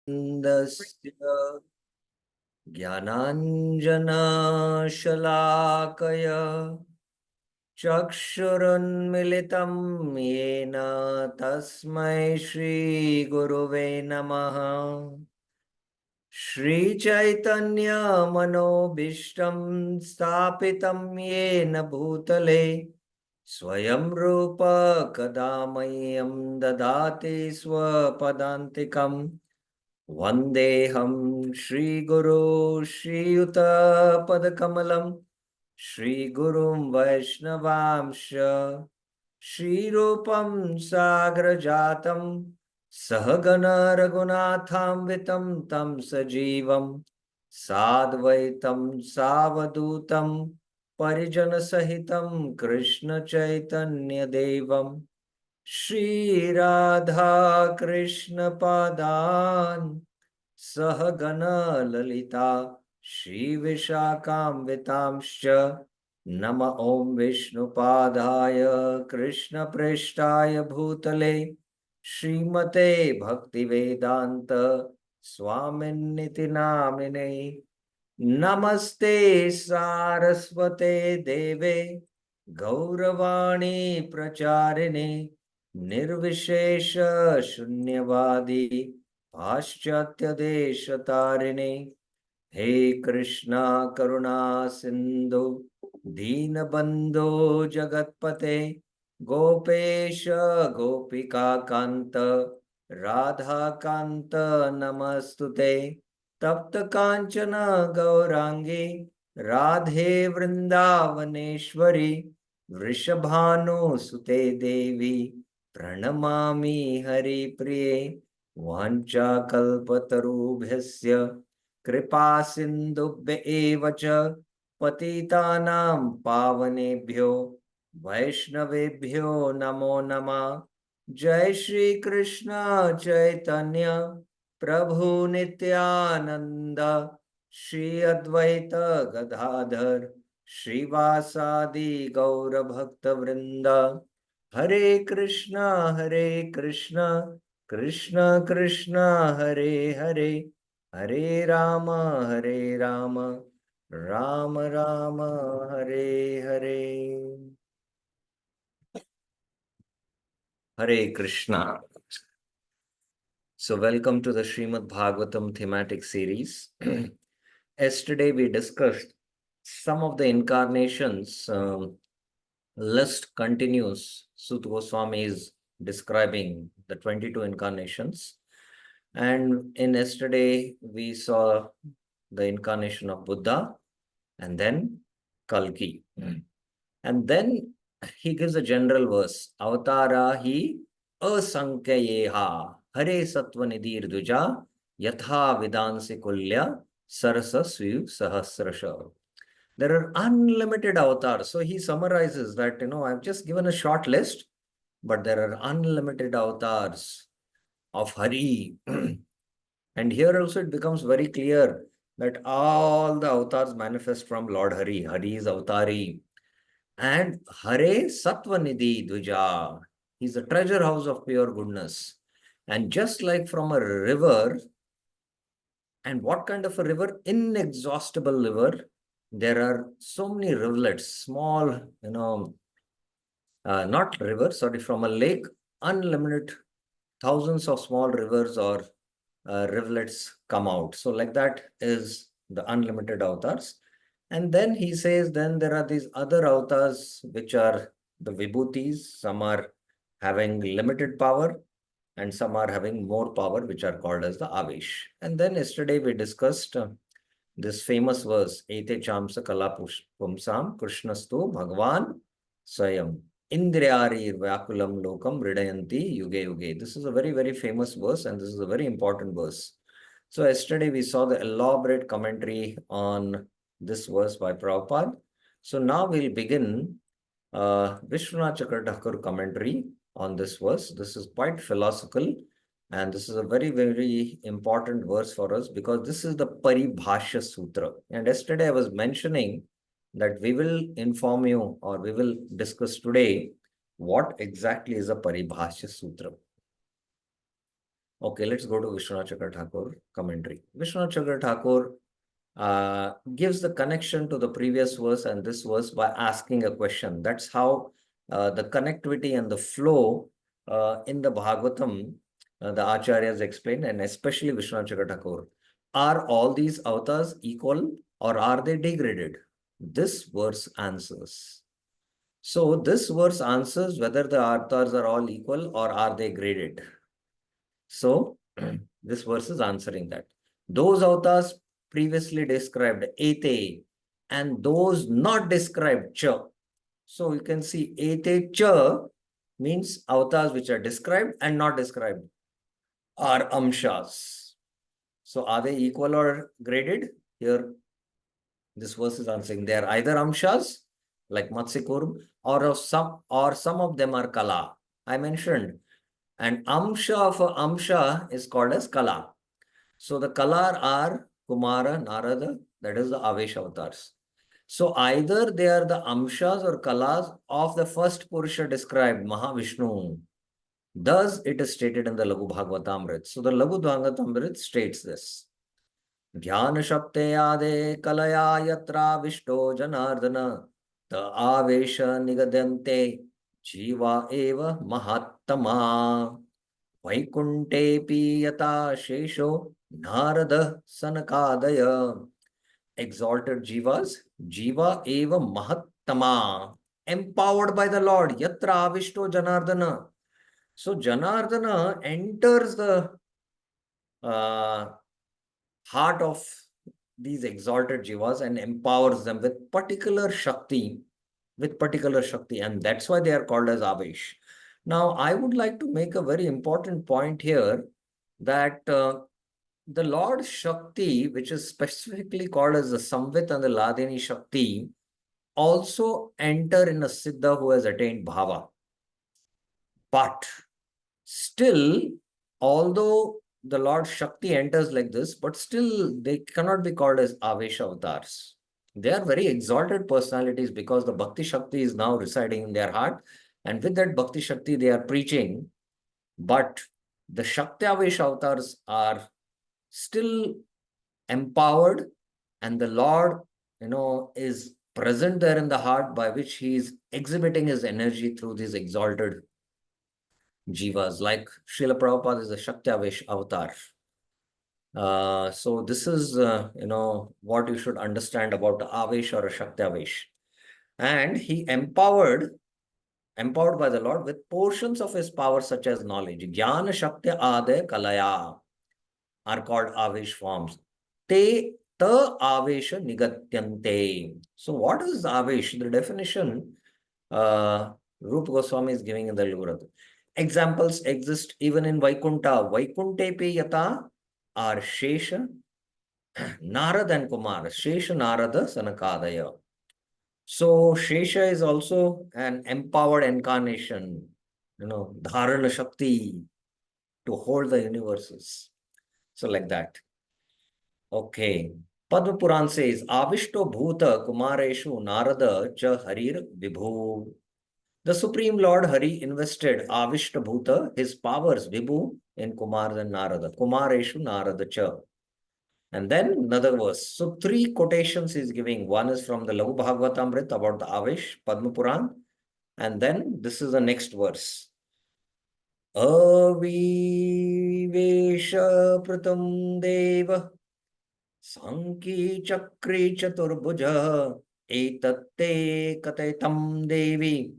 Indasya Jnananjana-shalakaya Chakshurunmilitam yena tasmai Shri Guruve Namaha Shri Chaitanya Manobishtam Stapitam yena bhutale Swayam Rupa Kadamayam Dadati Swapadantikam Vandeham Shri Guru Shri Yuta Padakamalam Shri Gurum Vaishnavamsha Shri Rupam Sagrajatam Sahagana Raghunatham Vitam Tam Sajivam Sadvaitam Savadutam Parijana Sahitam Krishna Chaitanya Devam Shri Radha Krishna Padan Sahagana Lalita Shri Vishakam Vitamscha Nama Om Vishnu Padaya Krishna Preshtaya Bhutale Srimate Bhakti Vedanta Swaminiti Namine Namaste Saraswate Deve Gauravani Pracharine Nirvishesha Shunyavadi Paschatya Deshatarine He Krishna Karuna Sindhu Deenabandhu Jagatpate Gopesha Gopika Kanta Radha Kanta Namastute Tapta Kanchana Gaurangi Radhe Vrindavaneshwari Vrishabhanu Sute Devi Pranamami Hari Priye Vancha Kalpatarubhyasya Kripa Sindhubhya eva cha Patitanam Pavanebhyo Vaishnavebhyo Namo Namah Jai Shri Krishna Chaitanya Prabhu Nityananda Shri Advaita Gadadhar Srivasadi Gaura Bhakta Vrinda Hare Krishna Krishna Krishna Hare Hare Hare Rama Rama Rama Hare Hare Hare Krishna. So welcome to the Srimad Bhagavatam thematic series. Yesterday we discussed some of the incarnations. List continues. Sut Goswami is describing the 22 incarnations. And in yesterday we saw the incarnation of Buddha and then Kalki. And then he gives a general verse. Avatara hi asankyayeha hare sattva nidhir duja yatha vidansi kulya sarasa sviv sahasrasha. There are unlimited avatars. So he summarizes that, I've just given a short list, but there are unlimited avatars of Hari. And here also it becomes very clear that all the avatars manifest from Lord Hari. Hari is avatari. And Hare Sattva Nidhi Dvija. He's a treasure house of pure goodness. And just like from a river, and what kind of a river? Inexhaustible river. There are so many rivulets, small, not river, sorry, from a lake, unlimited thousands of small rivers or rivulets come out. So like that is the unlimited avatars. And then he says, then there are these other avatars, which are the vibhutis. Some are having limited power and some are having more power, which are called as the Avesh. And then yesterday we discussed this famous verse, Ete Chamsa Kala Pumsam Krishnastu Bhagwan Swayam Indriyari Vyakulam Lokam Ridayanti Yuge Yuge. This is a very, very famous verse and this is a very important verse. So yesterday we saw the elaborate commentary on this verse by Prabhupada. So now we'll begin Vishwanath Chakravarti commentary on this verse. This is quite philosophical and this is a very, very important verse for us because this is the Paribhashya Sutra. And yesterday I was mentioning that we will inform you or we will discuss today what exactly is a Paribhashya Sutra. Okay, let's go to Vishwanath Chakra Thakur commentary. Vishwanath Chakra Thakur gives the connection to the previous verse and this verse by asking a question. That's how the connectivity and the flow in the Bhagavatam, the Acharyas explain, and especially Vishwanath Chakra Thakur. Are all these avatars equal or are they degraded? This verse answers. So this verse answers whether the avatars are all equal or are they graded. So this verse is answering that. Those avatars previously described ete and those not described cha. So you can see ete cha means avatars which are described and not described are amshas. So are they equal or graded? Here this verse is answering they are either amshas like Matsya or some of them are kala. I mentioned and amsha of a amsha is called as kala. So the Kalar are Kumara, Narada, that is the Avesh avatars. So either they are the Amshas or Kalas of the first Purusha described, Mahavishnu. Thus it is stated in the Lagu Bhagavatamrit. So the Lagu Bhagavatamrit states this. Jnana Shapte Ade Kalaya Yatra Vishto Janardana Ta Avesha Nigadante Jiva Eva Mahattama Vaikuntepi Yata Shesho Narada Sanakadaya. Exalted Jivas, Jiva Eva Mahattama, empowered by the Lord, Yatra Avishto Janardana. So Janardana enters the uh, heart of these exalted Jivas and empowers them with particular Shakti, and that's why they are called as Avesh. Now, I would like to make a very important point here that the Lord Shakti, which is specifically called as the Samvit and the Ladini Shakti, also enter in a Siddha who has attained Bhava. But still, although the Lord Shakti enters like this, but still they cannot be called as Avesh avatars. They are very exalted personalities because the Bhakti Shakti is now residing in their heart. And with that Bhakti Shakti, they are preaching. But the Shakti Avesh avatars are still empowered, and the Lord, is present there in the heart by which he is exhibiting his energy through these exalted jivas. Like Srila Prabhupada is a Shakti Avesh avatar. So this is, what you should understand about Avesh or a Shakti Avesh. And he empowered by the Lord with portions of his power such as knowledge. Jnana Shakti Ade Kalaya are called Avesh forms. Te ta Avesha Nigatyante. So what is Avesh? The definition Rupa Goswami is giving in the Livrad. Examples exist even in Vaikunta. Vaikuntepe Yata are Shesha, Narada and Kumar. Shesha, Narada, Sanakadaya. So Shesha is also an empowered incarnation, Dharana Shakti to hold the universes. So like that. Okay. Padma Puran says, Avishto Bhuta Kumareshu Narada Cha Harir Vibhu. The Supreme Lord Hari invested Avishta Bhuta, his powers, Vibhu, in Kumar and Narada. Kumareshu Narada Cha. And then another verse. So three quotations he's giving. One is from the Lagu Bhagavatamrit about the Avish, Padma Puran. And then this is the next verse. Avivesha Pratam Deva Sanki Chakri Chaturbhuja Etatte Kataitam Devi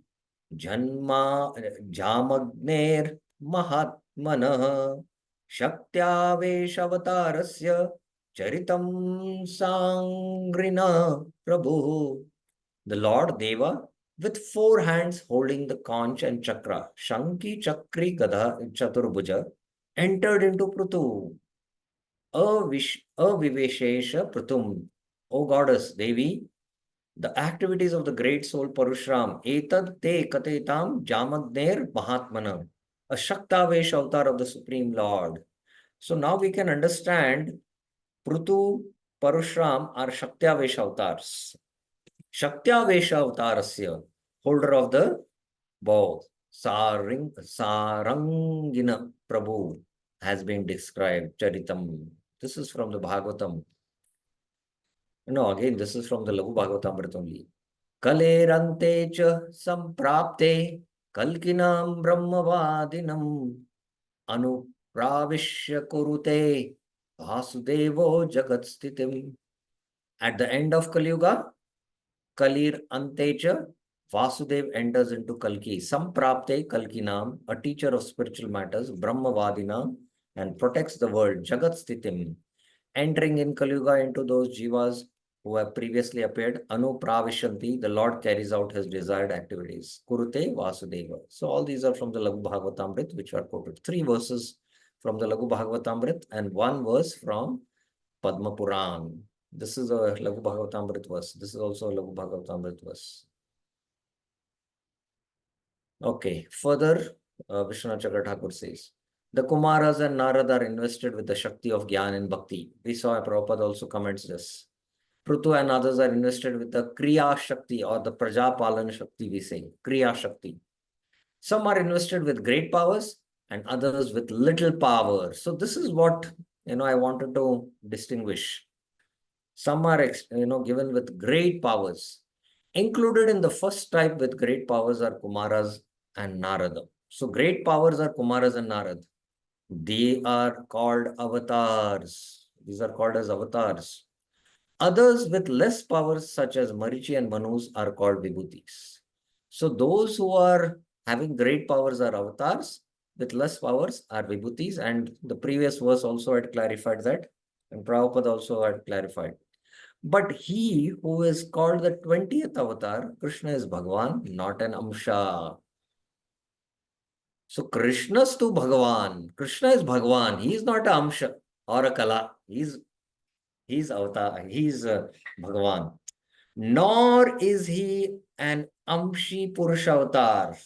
Janma Jamagner Mahatmanah Shaktyavesh Charitam Sangrina Prabhu. The Lord Deva with four hands holding the conch and chakra, Shanki Chakri Gadha Chaturbhuja, entered into Prutu. Aviveshesha Pratum. O goddess Devi, the activities of the great soul Parusram, Etad Te Katetam Jamagner Mahatmana, a Shaktavesh avatar of the Supreme Lord. So now we can understand Prutu, Parusram are Shaktavesh avatars. Shaktavesh avatarasya, holder of the bow, Sarangina Prabhu, has been described. Charitam. This is from the Bhagavatam. No, again, this is from the Lagu Bhagavatamrita only. Kalerante cha samprapte kalkinam brahmavadinam anupravishya kurute vasudevo jagat sthitim. At the end of Kali Yuga, Kalir Antecha, Vasudev enters into Kalki. Samprapte Kalkinam, a teacher of spiritual matters, Brahmavadinam, and protects the world, Jagat Sthitim, entering in Kali Yuga into those jivas who have previously appeared. Anu Pravishanti, the Lord carries out his desired activities. Kurute Vasudeva. So all these are from the Lagu Bhagavatamrit, which are quoted. 3 verses from the Lagu Bhagavatamrit and 1 verse from Padma Puran. This is a Lagu Bhagavatamrit verse. This is also a Lagu Bhagavatamrit verse. Okay, further, Vishwanath Chakra Thakur says, the Kumaras and Narad are invested with the Shakti of Gyan and Bhakti. We saw Prabhupada also comments this. Prutu and others are invested with the Kriya Shakti or the Prajapalan Shakti, we say, Kriya Shakti. Some are invested with great powers and others with little power. So this is what, I wanted to distinguish. Some are, given with great powers. Included in the first type with great powers are Kumaras and Narada. So great powers are Kumaras and Narada. They are called avatars. These are called as avatars. Others with less powers, such as Marichi and Manus, are called Vibhutis. So those who are having great powers are avatars, with less powers are Vibhutis. And the previous verse also had clarified that, and Prabhupada also had clarified. But he who is called the 20th avatar, Krishna, is Bhagavan, not an Amsha. So Krishna's to Bhagavan. Krishna is Bhagavan. He is not a Amsha or a Kala. He's avatar. He's Bhagavan. Nor is he an Amshi Purusha avatar.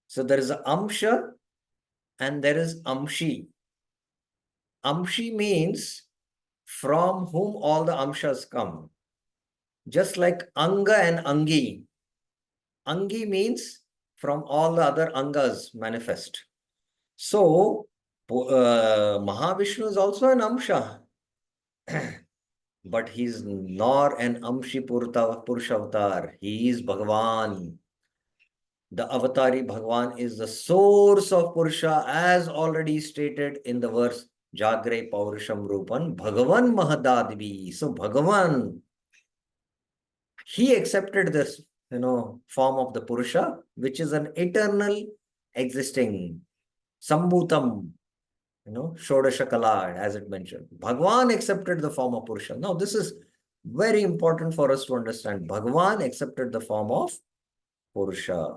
So there is a Amsha and there is Amshi. Amshi means from whom all the Amshas come. Just like Anga and Angi. Angi means from all the other Angas manifest. So, Mahavishnu is also an Amsha. But he's nor an Amshi Purusha avatar. He is Bhagavan. The avatari Bhagavan is the source of Purusha, as already stated in the verse Jagre Paurusham Rupan Bhagavan Mahadadivi. So Bhagavan, he accepted this, form of the Purusha, which is an eternal existing Sambhutam, Shodasha Kala, as it mentioned. Bhagavan accepted the form of Purusha. Now, this is very important for us to understand. Bhagavan accepted the form of Purusha.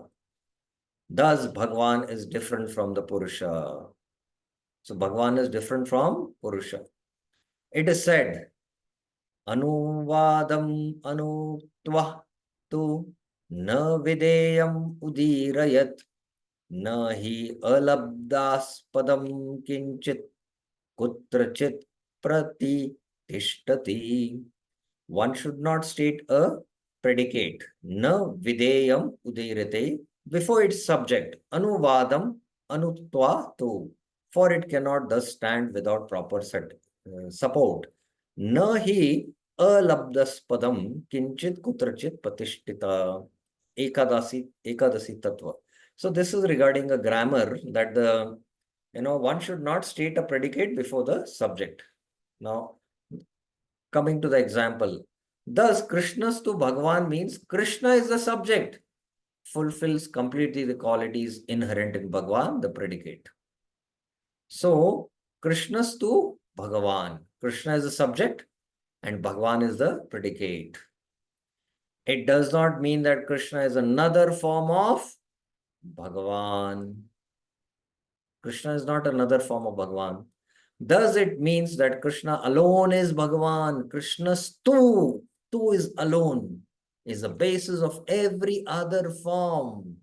Thus, Bhagavan is different from the Purusha. So, Bhagavan is different from Purusha. It is said, Anuvadam anutva tu na videyam udirayat na hi alabdaspadam kinchit kutrachit prati tishtati. One should not state a predicate. Na videyam udirate before its subject. Anuvadam anutva tu. For it cannot thus stand without proper support. Na hi alabdaspadam kinchit kutrachit patishtita. Ekadasi tattva. So this is regarding a grammar that one should not state a predicate before the subject. Now, coming to the example. Thus, Krishna's to Bhagavan means Krishna is the subject, fulfills completely the qualities inherent in Bhagavan, the predicate. So, Krishna's to Bhagavan. Krishna is the subject and Bhagavan is the predicate. It does not mean that Krishna is another form of Bhagavan. Krishna is not another form of Bhagavan. Thus, it means that Krishna alone is Bhagavan. Krishna's tu is alone, is the basis of every other form.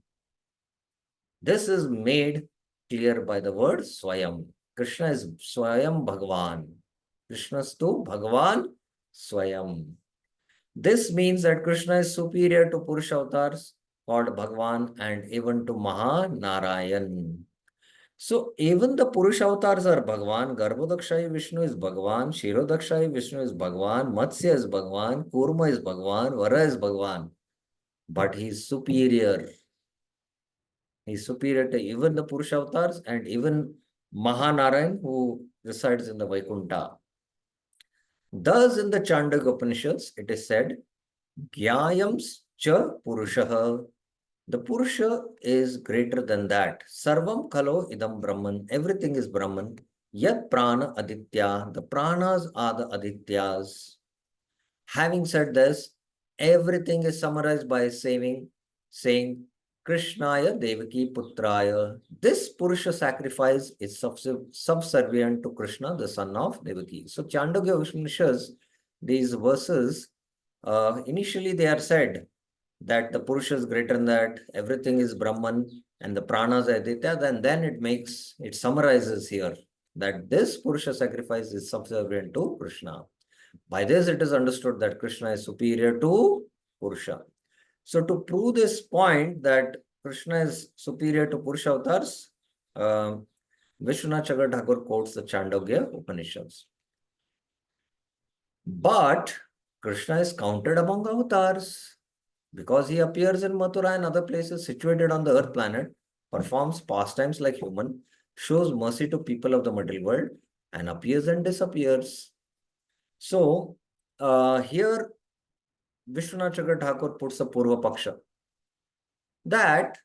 This is made clear by the word Swayam. Krishna is Swayam Bhagavan. Krishna's tu Bhagavan Swayam. This means that Krishna is superior to Purusha avatars called Bhagavan and even to Mahanarayan. So even the Purusha avatars are Bhagwan, Garbhodakshayi Vishnu is Bhagwan, Shirodakshayi Vishnu is Bhagwan, Matsya is Bhagwan, Kurma is Bhagwan, Vara is Bhagwan. But he is superior. He is superior to even the Purusha avatars and even Mahanarayan who resides in the Vaikuntha. Thus in the Chandogya Upanishads it is said, Gyayams cha Purushaha. The Purusha is greater than that. Sarvam kalo idam Brahman. Everything is Brahman. Yat prana aditya. The pranas are the adityas. Having said this, everything is summarized by saying Krishnaya Devaki Putraya. This Purusha sacrifice is subservient to Krishna, the son of Devaki. So Chandogya Upanishads, these verses, initially they are said that the Purusha is greater than that, everything is Brahman, and the pranas are Aditya, then it summarizes here that this Purusha sacrifice is subservient to Krishna. By this, it is understood that Krishna is superior to Purusha. So, to prove this point that Krishna is superior to Purusha avatars, Vishwanath Chakravarti Thakur quotes the Chandogya Upanishads. But Krishna is counted among avatars because he appears in Mathura and other places situated on the earth planet, performs pastimes like human, shows mercy to people of the material world, and appears and disappears. So, here Vishwanath Chakravarti Thakur puts a Purva Paksha that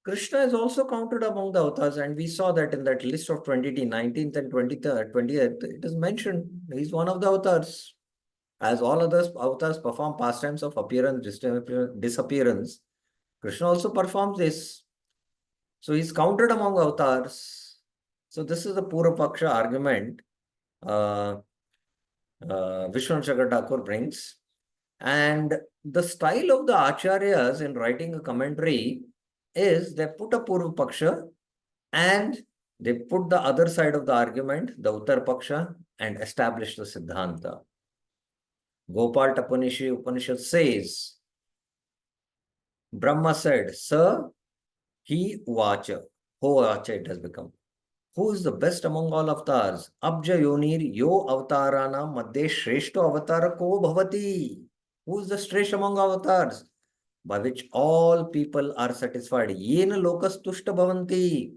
Krishna is also counted among the avatars, and we saw that in that list of 20, 19th and 20th, it is mentioned he is one of the avatars. As all others avatars perform pastimes of appearance, disappearance, Krishna also performs this. So he is counted among avatars. So this is the Purva Paksha argument Vishwanath Chakravarti Thakur brings. And the style of the acharyas in writing a commentary is they put a Purva Paksha and they put the other side of the argument, the Uttar Paksha, and establish the Siddhanta. Gopal Upanishad says, Brahma said, Sir, he uvacha, ho vacha it has become. Who is the best among all avatars? Abja Yonir Yo Avatarana Madhye Shreshto Avatara Ko Bhavati. Who is the Shresh among avatars? By which all people are satisfied. Yena Lokas Tushta Bhavanti.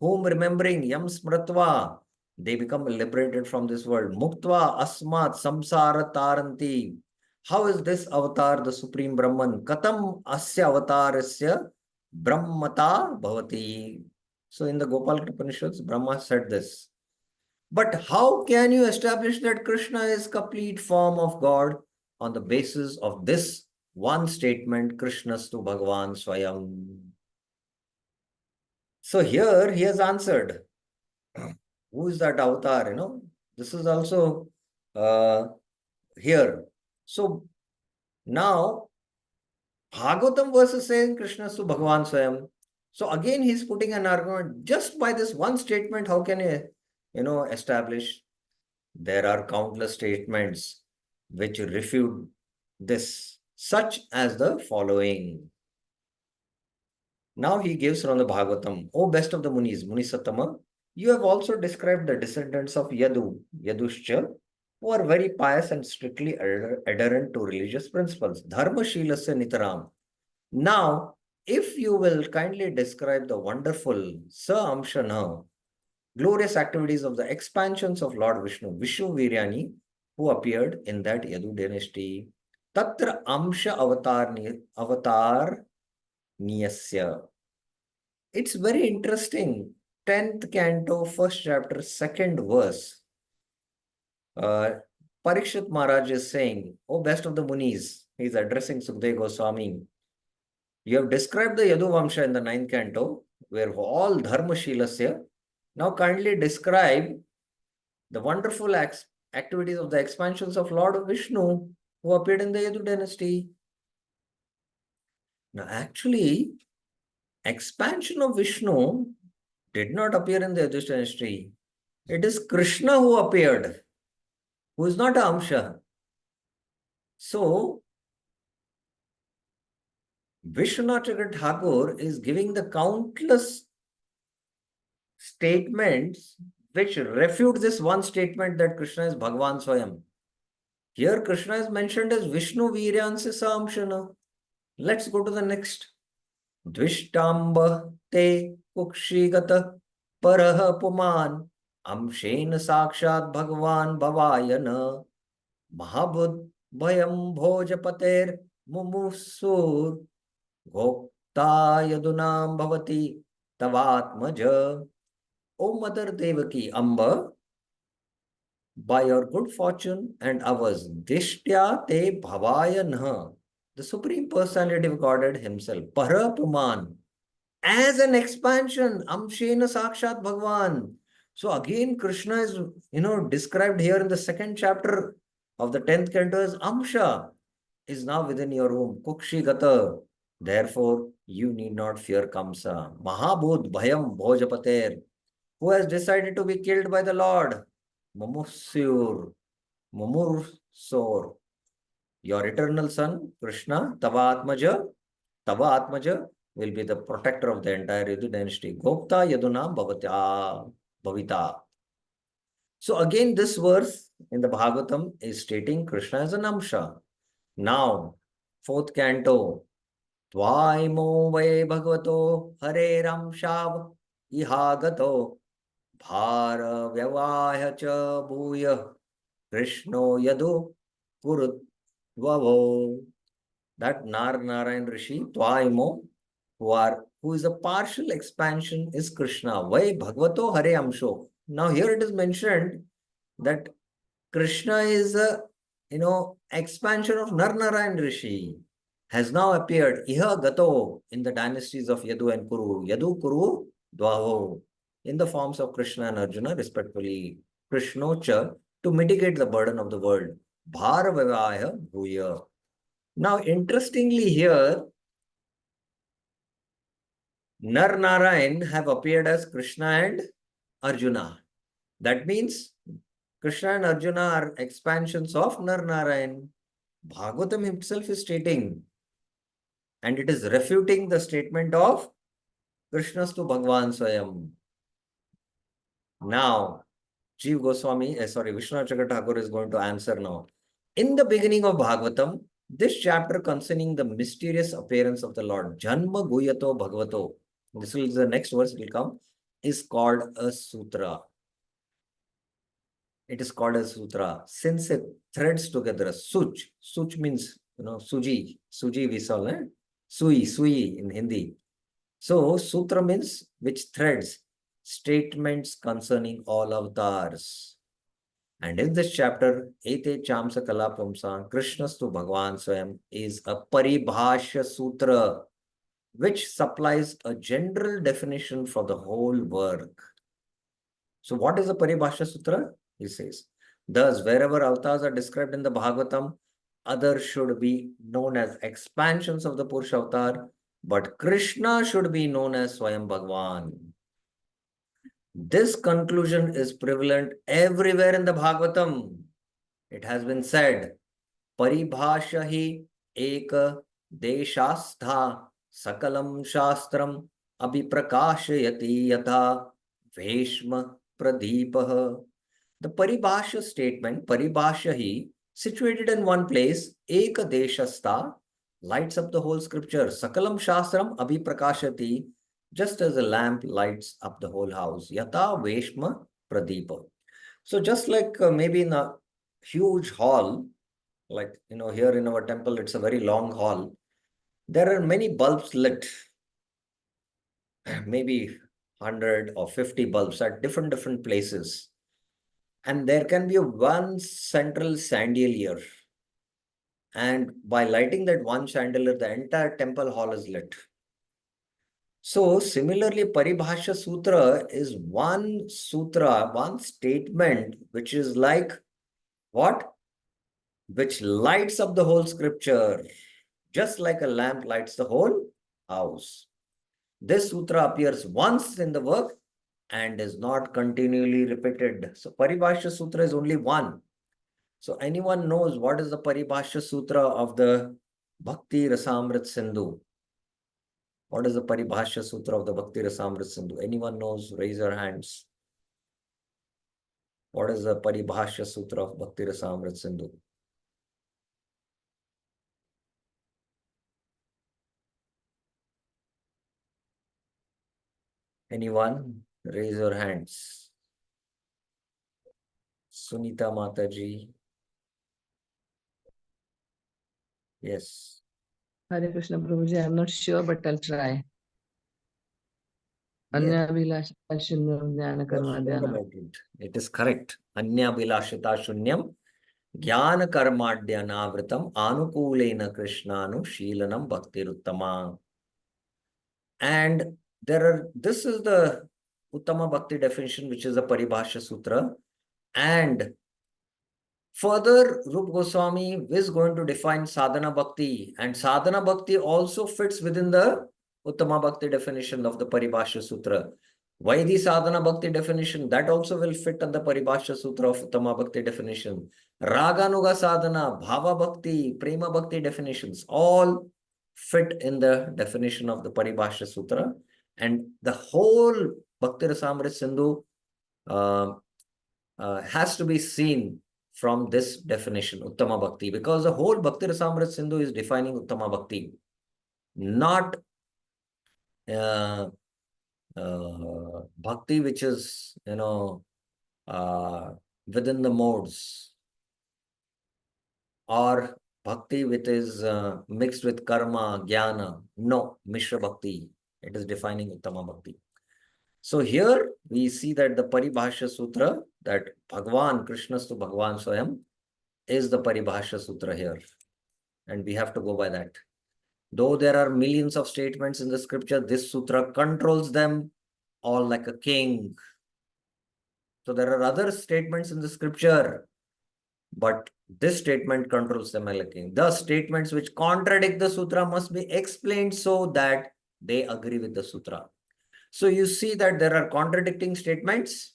Whom remembering Yam Smratva, they become liberated from this world. Muktva Asmat Samsara Taranti. How is this avatar the Supreme Brahman? Katam Asya Avatarasya Brahmata Bhavati. So in the Gopal Upanishads, Brahma said this. But how can you establish that Krishna is complete form of God on the basis of this one statement, Krishnastu Bhagavan Swayam? So here he has answered. Who is that avatar? This is also here. So now Bhagavatam versus saying Krishnastu Bhagavan Swayam. So again, he's putting an argument just by this one statement. How can you establish? There are countless statements which refute this, such as the following. Now he gives from the Bhagavatam, O best of the Munis, Munisatama, you have also described the descendants of Yadushcha, who are very pious and strictly adherent to religious principles. Dharma Shilasya Nitaram. Now, if you will kindly describe the wonderful Sa Amshana, glorious activities of the expansions of Lord Vishnu, Vishnu Viryani, who appeared in that Yadu dynasty. Tatra Amsha Avatar Niyasya. It's very interesting. 10th canto, 1st chapter, 2nd verse. Parikshit Maharaj is saying, O best of the Munis, he's addressing Sukdev Goswami. You have described the Yadu Vamsha in the 9th canto, where all Dharma Shilasya. Now kindly describe the wonderful activities of the expansions of Lord Vishnu, who appeared in the Yadu dynasty. Now actually, expansion of Vishnu did not appear in the Yadu dynasty. It is Krishna who appeared, who is not a Amsha. So, Vishwanath Chakravarti Thakur is giving the countless statements which refute this one statement that Krishna is Bhagavan Swayam. Here Krishna is mentioned as Vishnu Viryansi Samshana. Let's go to the next. Dvishtamba te kukshigata paraha puman amshen sakshat Bhagavan Bhavayana Mahabud Bhayam Bhojapater Mumusur Gopta Yadunam Bhavati Tavatmaja. O Mother Devaki Amba, by your good fortune and ours, Dishtya te Bhavayana, the Supreme Personality of Godhead Himself, Parapuman, as an expansion, Amshena Sakshat Bhagavan. So again, Krishna is, described here in the second chapter of the 10th canto as Amsha, is now within your womb. Kukshi Gata. Therefore, you need not fear Kamsa. Mahabhut Bhayam Bhojapater. Who has decided to be killed by the Lord? Mumursur. Mumursur. Your eternal son, Krishna, Tava Atmaja will be the protector of the entire Yadu dynasty. Gopta Yaduna Bhavita. So again, this verse in the Bhagavatam is stating Krishna as an Amsha. Now, fourth canto. Tvaimo Vai Bhagavato Hare Ramshav Ihagato Bhara Vyavaya Cha Bhuya Krishno Yadu Kurudvavo. That Narayan Rishi, Tvaimo, who is a partial expansion, is Krishna. Vai Bhagavato Hare Amsho. Now here it is mentioned that Krishna is a expansion of Narayan Rishi, has now appeared Iha Gato in the dynasties of Yadu and Kuru. Yadu, Kuru, Dvaho, in the forms of Krishna and Arjuna, respectively. Krishnocha, to mitigate the burden of the world. Bharavavaya Bhuya. Now, interestingly here, Nar Narayan have appeared as Krishna and Arjuna. That means Krishna and Arjuna are expansions of Nar Narayan. Bhagavatam himself is stating, and it is refuting the statement of Krishna's to Bhagavan Swayam. Now, Vishwanath Chakravarti Thakur is going to answer now. In the beginning of Bhagavatam, this chapter concerning the mysterious appearance of the Lord, Janma Guyato Bhagavato, this is the next verse will come, is called a sutra. It is called a sutra since it threads together. Such means, suji we saw, sui in Hindi. So, sutra means which threads statements concerning all avatars. And in this chapter, Ete Chamsa Kala Pumsa, Krishnastu Bhagavan Swayam is a Paribhashya Sutra, which supplies a general definition for the whole work. So what is a Paribhashya Sutra? He says, thus, wherever avatars are described in the Bhagavatam, others should be known as expansions of the Purusha avatar, but Krishna should be known as Swayam Bhagavan. This conclusion is prevalent everywhere in the Bhagavatam. It has been said, Paribhasha hi eka deshastha sakalam shastram abhiprakashayati yatha veshma pradeepaha. The Paribhasha statement, Paribhasha hi, situated in one place, eka deshastha, lights up the whole scripture. Sakalam shastram abhiprakashati, just as a lamp lights up the whole house. Yata Veshma Pradeepa. So just like maybe in a huge hall, like, here in our temple, it's a very long hall. There are many bulbs lit, maybe 100 or 50 bulbs at different places. And there can be one central chandelier. And by lighting that one chandelier, the entire temple hall is lit. So similarly, Paribhasha Sutra is one sutra, one statement, which is like what? Which lights up the whole scripture, just like a lamp lights the whole house. This sutra appears once in the work and is not continually repeated. So Paribhasha Sutra is only one. So anyone knows what is the Paribhasha Sutra of the Bhakti Rasamrit Sindhu? What is the Paribhashya Sutra of the Bhakti Rasamrita Sindhu? Anyone knows? Raise your hands. What is the Paribhashya Sutra of Bhakti Rasamrita Sindhu? Anyone? Raise your hands. Sunita Mataji. Yes. Hare Krishna Prabhuji, I'm not sure, but I'll try. Yes. Anyabhilashita Shunyam Jnana Karma Dhyana. It is correct. Anyabhilashita Shunyam Jnana Karmadhyanavritam Anukulena Krishnanu Sheelanam Bhaktiruttama. And this is the Uttama Bhakti definition, which is the Paribhashya Sutra. And further, Rup Goswami is going to define Sadhana Bhakti, and Sadhana Bhakti also fits within the Uttama Bhakti definition of the Paribhashya Sutra. Vaidhi Sadhana Bhakti definition, that also will fit on the Paribhashya Sutra of Uttama Bhakti definition. Raganuga Sadhana, Bhava Bhakti, Prema Bhakti definitions, all fit in the definition of the Paribhashya Sutra. And the whole Bhakti Rasamrita Sindhu has to be seen from this definition, Uttama Bhakti, because the whole Bhakti Rasamrita Sindhu is defining Uttama Bhakti, not Bhakti which is, within the modes, or Bhakti which is mixed with karma, jnana. No, Mishra Bhakti. It is defining Uttama Bhakti. So here we see that the Paribhashya Sutra, that Bhagwan, Krishnastu Bhagwan Swayam, is the Paribhashya Sutra here. And we have to go by that. Though there are millions of statements in the scripture, this sutra controls them all like a king. So there are other statements in the scripture, but this statement controls them like a king. The statements which contradict the sutra must be explained so that they agree with the sutra. So you see that there are contradicting statements,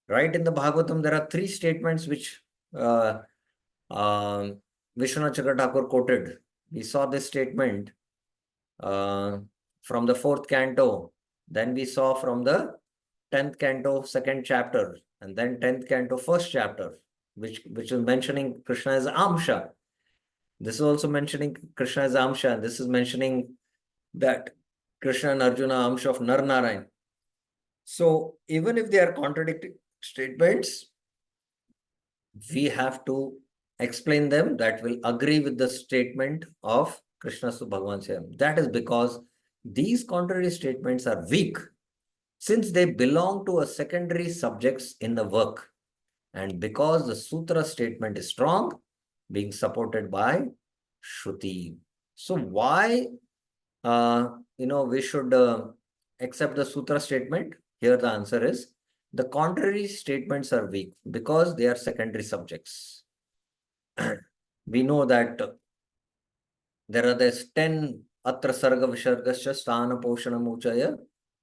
right? In the Bhagavatam, there are 3 statements which Vishwanath Chakra Thakur quoted. We saw this statement from the 4th canto. Then we saw from the 10th canto, 2nd chapter, and then 10th canto, 1st chapter, which is mentioning Krishna as Amsha. This is also mentioning Krishna as Amsha, and this is mentioning that Krishna and Arjuna are Amsha of Nar Narayan. So even if they are contradicting statements, we have to explain them that will agree with the statement of Krishna to Bhagavan Swayam. That is because these contrary statements are weak, since they belong to a secondary subjects in the work, and because the sutra statement is strong, being supported by Shruti. So why we should accept the sutra statement? Here the answer is, the contrary statements are weak because they are secondary subjects. We know that there are these 10 atra sarga visargasya sthana poshana muchaya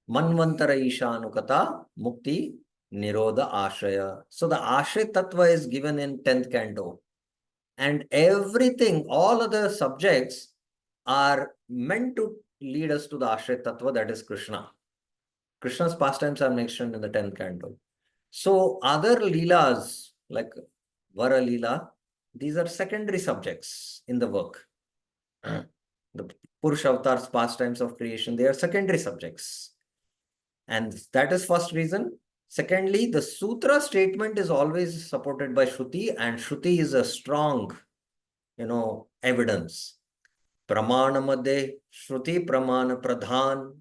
manvantara ishanukata mukti nirodha ashaya. So the ashray tattva is given in 10th canto, and everything, all other subjects are meant to lead us to the ashray tattva, that is Krishna. Krishna's pastimes are mentioned in the 10th canto. So other leelas like Vara Leela, these are secondary subjects in the work. The Purusha Avatar's pastimes of creation, they are secondary subjects. And that is first reason. Secondly, the sutra statement is always supported by Shruti, and Shruti is a strong, evidence. Pramana Madhe, Shruti Pramana Pradhan.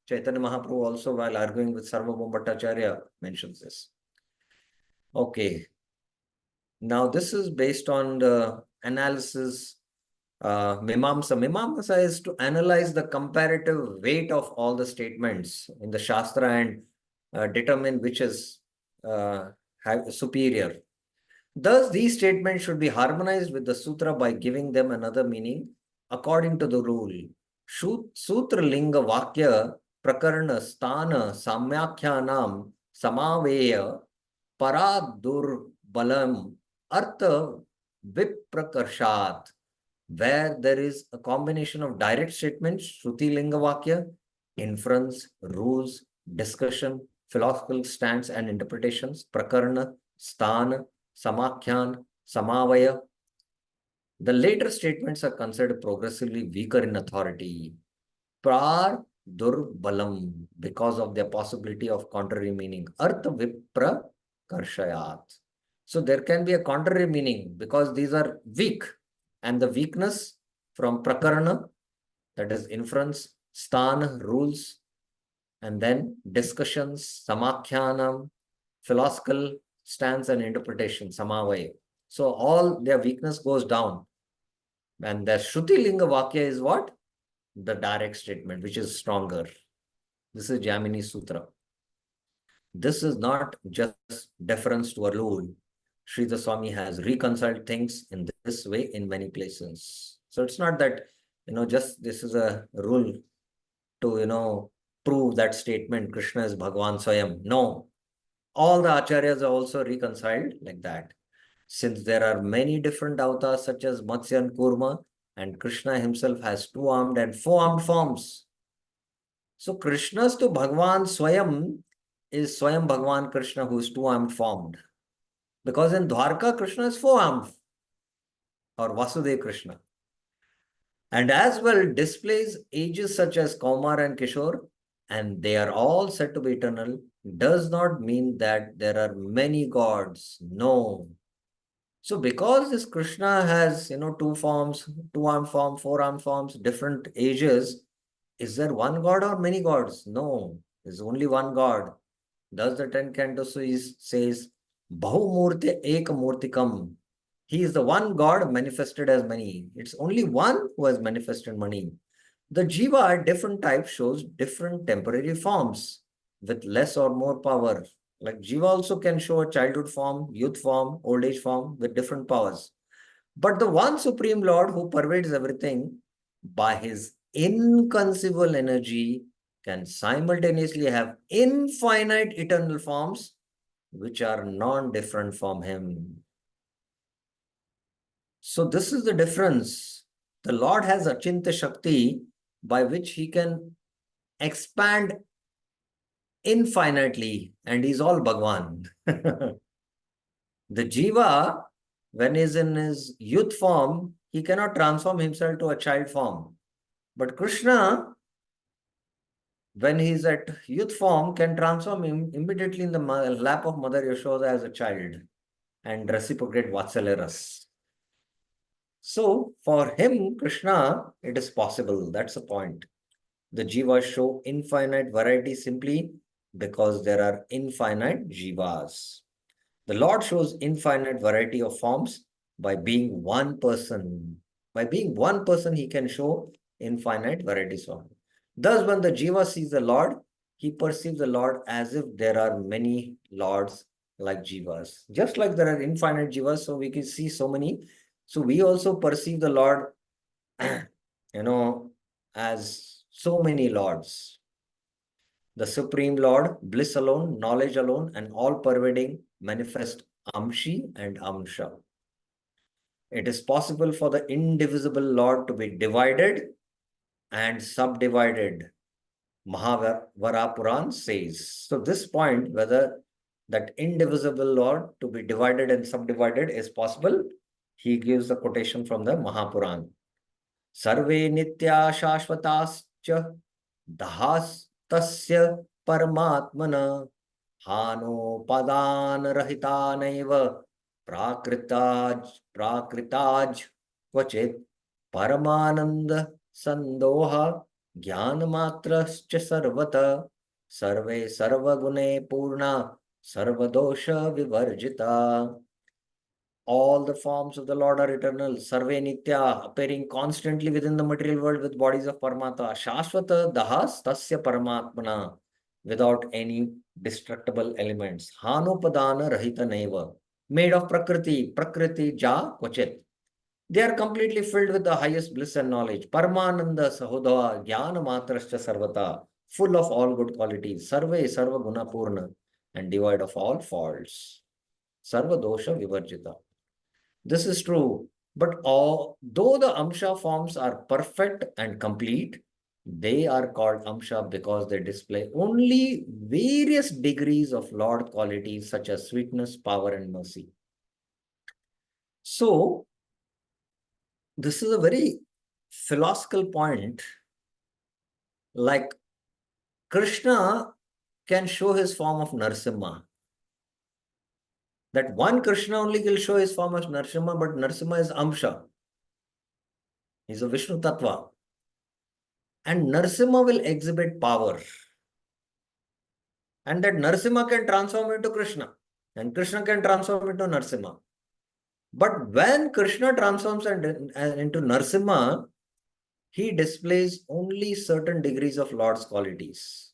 Chaitanya Mahaprabhu also, while arguing with Sarvabhauma Bhattacharya, mentions this. Okay. Now, this is based on the analysis, Mimamsa. Mimamsa is to analyze the comparative weight of all the statements in the Shastra and determine which is superior. Thus, these statements should be harmonized with the sutra by giving them another meaning according to the rule. Sutra linga vakya prakarna sthana samyakhyanam samaveya paradur balam artha viprakarshat, where there is a combination of direct statements, Shruti Linga Vakya, inference, rules, discussion, philosophical stance and interpretations, prakarana, sthana, samakhyan, samavaya. The later statements are considered progressively weaker in authority. Par durbalam, because of their possibility of contrary meaning. Artha vipra karshayat. So there can be a contrary meaning because these are weak. And the weakness from prakarana, that is inference, sthana, rules, and then discussions, samakhyanam, philosophical stance and interpretation, samavaya. So all their weakness goes down. And the Shruti Linga Vakya is what? The direct statement, which is stronger. This is Jamini Sutra. This is not just deference to a rule. Sridhar Swami has reconciled things in this way in many places. So it's not that, just this is a rule to, prove that statement, Krishna is Bhagavan Swayam. No, all the acharyas are also reconciled like that. Since there are many different avatars such as Matsya and Kurma, and Krishna himself has two-armed and four-armed forms. So Krishna's to Bhagavan Swayam is Swayam Bhagavan Krishna who is two-armed formed. Because in Dwarka, Krishna is four-armed, or Vasudev Krishna. And as well displays ages such as Kaumar and Kishore, and they are all said to be eternal, does not mean that there are many gods. No. So because this Krishna has, two forms, two-armed form, four-armed forms, different ages, is there one God or many gods? No, there's only one God. Thus the 10 cantos says, Bahumurti Ek Murtikam. He is the one God manifested as many. It's only one who has manifested many. The Jiva at different types shows different temporary forms with less or more power. Like Jiva also can show a childhood form, youth form, old age form with different powers. But the one Supreme Lord who pervades everything by his inconceivable energy can simultaneously have infinite eternal forms which are non-different from him. So this is the difference. The Lord has Achinta Shakti by which he can expand infinitely and he's all Bhagwan. The Jiva, when he's in his youth form, he cannot transform himself to a child form. But Krishna, when he's at youth form, can transform him immediately in the lap of Mother Yashoda as a child and reciprocate Vatsalya Ras. So for him, Krishna, it is possible. That's the point. The Jivas show infinite variety simply because there are infinite Jivas. The Lord shows infinite variety of forms by being one person. By being one person, he can show infinite varieties of. Thus, when the Jiva sees the Lord, he perceives the Lord as if there are many Lords like Jivas. Just like there are infinite Jivas, so we can see so many. So we also perceive the Lord, as so many Lords. The Supreme Lord, bliss alone, knowledge alone, and all-pervading, manifest Amshi and Amsha. It is possible for the indivisible Lord to be divided and subdivided. Mahavara Puran says. So this point, whether that indivisible Lord to be divided and subdivided is possible, he gives a quotation from the Mahapuran. Sarve nitya shashvatascha dahas tasya paramatmana hanopadan rahitanaiva prakritaj kvachit paramananda sandoha ज्ञानमात्रश्च सर्वत सर्वे सर्वगुणे पूर्णा सर्वदोष vivarjita. All the forms of the Lord are eternal, sarve nitya, appearing constantly within the material world with bodies of Paramatma, shashvata dahas tasya paramatmana, without any destructible elements, hanopadana rahita neva, made of prakriti ja kvachit. They are completely filled with the highest bliss and knowledge. Paramananda sahodava jnana matrascha sarvata, full of all good qualities. Sarve sarva guna purna, and devoid of all faults. Sarva dosha vivarjita. This is true. But though the Amsha forms are perfect and complete, They are called Amsha because they display only various degrees of Lord qualities such as sweetness, power, and mercy. So, this is a very philosophical point. Like Krishna can show his form of Narsimha. That one Krishna only will show his form as Narsimha, but Narsimha is Amsha. He's a Vishnu Tattva. And Narsimha will exhibit power. And that Narsimha can transform into Krishna. And Krishna can transform into Narsimha. But when Krishna transforms into Narsimha, he displays only certain degrees of Lord's qualities.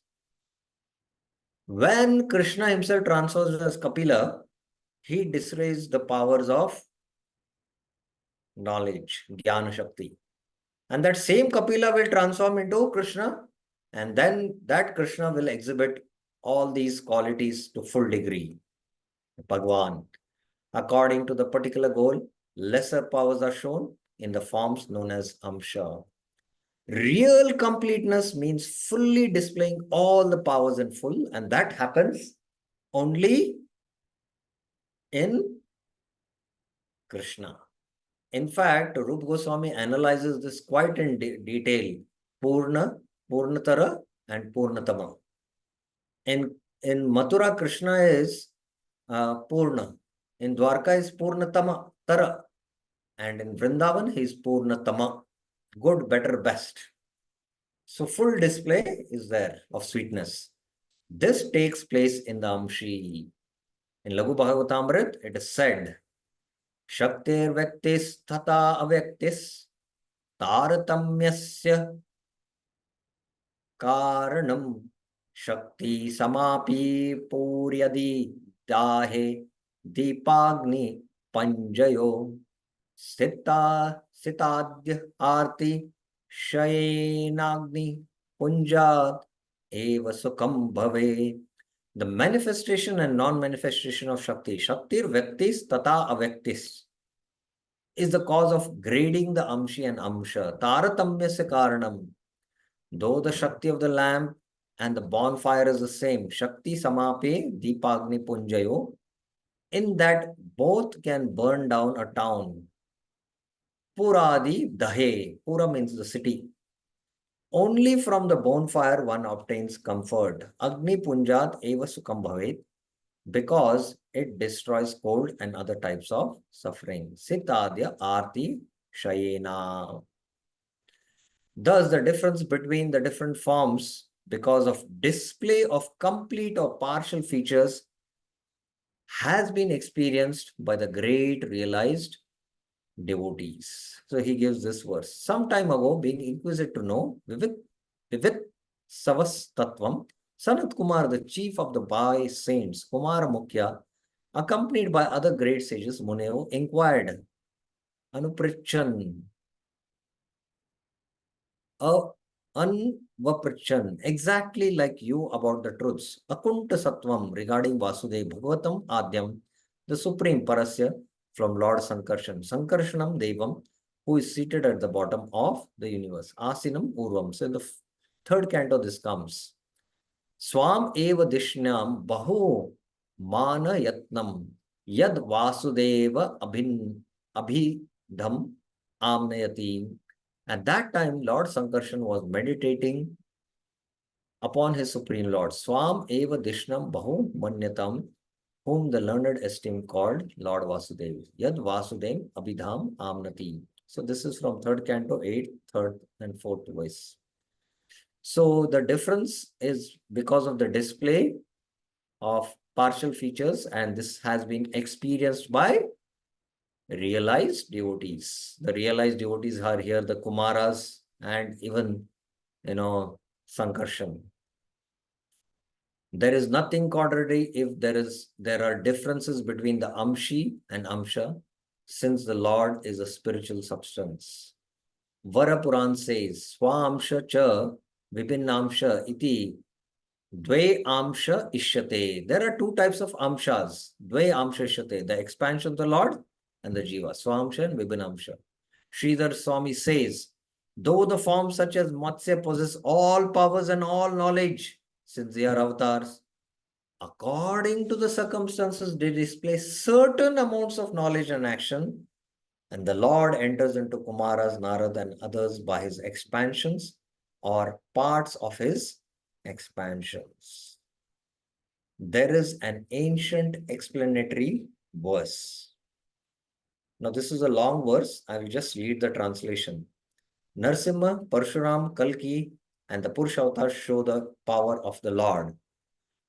When Krishna himself transforms as Kapila, he displays the powers of knowledge, Jnana Shakti. And that same Kapila will transform into Krishna, and then that Krishna will exhibit all these qualities to full degree. Bhagwan. According to the particular goal, lesser powers are shown in the forms known as Amsha. Real completeness means fully displaying all the powers in full, and that happens only in Krishna. In fact, Rupa Goswami analyzes this quite in detail. Purna, Purnatara, and Purnatama. In Mathura, Krishna is Purna. In Dwarka is Purnatama, Tara. And in Vrindavan, he is Purnatama. Good, better, best. So full display is there of sweetness. This takes place in the Amshi. In Lagu Bhagavatamrit, it is said, Shaktir Vyaktis Tata Avyaktis Taratamyasya Karanam Shakti Samapi Puryadi Dahe Deepagni Panjayo Sitadya Arti Shayenagni Punjat Eva Sukham Bhave. The manifestation and non-manifestation of Shakti. Shaktir Vyaktis Tata Avyaktis is the cause of grading the Amshi and Amsha. Taratamyasya Karanam. Though the Shakti of the lamp and the bonfire is the same, Shakti Samape Deepagni Punjayo, in that both can burn down a town. Puradi Dahe. Pura means the city. Only from the bonfire one obtains comfort. Agni Punjat Eva Sukham Bhavet, because it destroys cold and other types of suffering. Sitadya Arti Shayena. Thus, the difference between the different forms because of display of complete or partial features has been experienced by the great realized devotees. So he gives this verse. Some time ago, being inquisitive to know, Vivit Savas Tattvam, Sanat Kumar, the chief of the Bai saints, Kumar Mukhya, accompanied by other great sages, Muneo, inquired, Anuprichan, Anvaprichan, exactly like you about the truths. Akunta Sattvam regarding Vasudev Bhagavatam Adyam, the supreme Parasya from Lord Sankarshan. Sankarshanam Devam, who is seated at the bottom of the universe. Asinam Urvam. So in the third canto this comes. Swam eva dishnam bahu mana yatnam yad Vasudeva abhidham amnayati. At that time, Lord Sankarshan was meditating upon his Supreme Lord. Swam eva dishnam bahu manyatam, whom the learned esteem called Lord Vasudeva. Yad Vasudev abhidham amnati. So this is from third canto, 8th, 3rd and 4th voice. So the difference is because of the display of partial features, and this has been experienced by realized devotees. The realized devotees are here, the Kumaras and even, Sankarshan. There is nothing contrary if there are differences between the Amshi and Amsha, since the Lord is a spiritual substance. Vara Puran says, Swamsha cha Vibhinnamsha iti Dve Amsha Ishyate. There are two types of Amshas. Dve Amsha Ishyate, the expansion of the Lord and the Jiva. Swamsha and Vibhinamsha. Sridhar Swami says, Though the forms such as Matsya possess all powers and all knowledge, since they are avatars, according to the circumstances, they display certain amounts of knowledge and action, and the Lord enters into Kumaras, Narad, and others by his expansions or parts of his expansions. There is an ancient explanatory verse. Now, this is a long verse. I will just read the translation. Narsimha, Parshuram, Kalki, and the Purusha avatars show the power of the Lord.